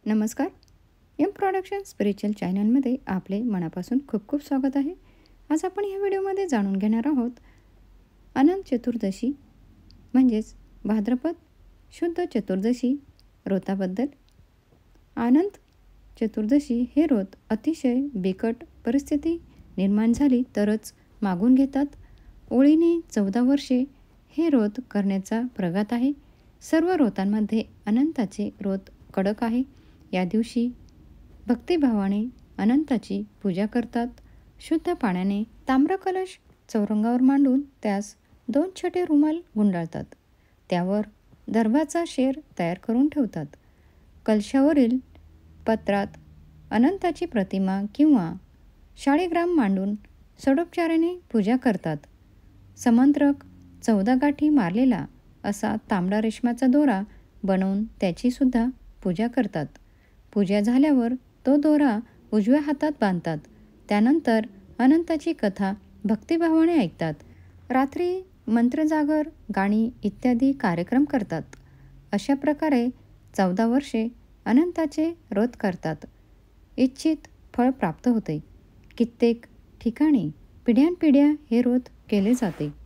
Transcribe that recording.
नमस्कार. M production spiritual चॅनलमध्ये आपले मनापासून खूप खूप स्वागत आहे. आज आपण या व्हिडिओमध्ये जाणून घेणार आहोत अनंत चतुर्दशी म्हणजेच भाद्रपद शुद्ध चतुर्दशी व्रताबद्दल. अनंत चतुर्दशी हे व्रत अतिशय बिकट परिस्थिती निर्माण झाली तरच मागून घेतात. ओळीने 14 वर्षे हे व्रत करण्याचा प्रघात आहे. सर्व व्रतांमध्ये अनंताचे व्रत कडक आहे. या दिवशी भक्तिभावाने अनंताची पूजा करतात. शुद्ध पाण्याने ताम्रकलश चौरंगावर मांडून त्यास 2 छोटे रुमाल गुंडाळतात. त्यावर दर्भाचा शेर तयार करून ठेवतात. कलशावरील पत्रात अनंताची प्रतिमा किंवा शाळीग्राम मांडून षडोपचाराने पूजा करतात. समंत्रक 14 गाठी मारलेला असा तांबडा रेशमाचा दोरा बनवून त्याची सुद्धा पूजा करतात. पूजा झाल्यावर तो दोरा उजव्या हातात बांधतात. त्यानंतर अनंताची कथा भक्तिभावाने ऐकतात. रात्री मंत्रजागर, गाणी इत्यादी कार्यक्रम करतात. अशा प्रकारे 14 वर्षे अनंताचे व्रत करतात. इच्छित फळ प्राप्त होते. कित्येक ठिकाणी पिढ्यानपिढ्या हे व्रत केले जाते.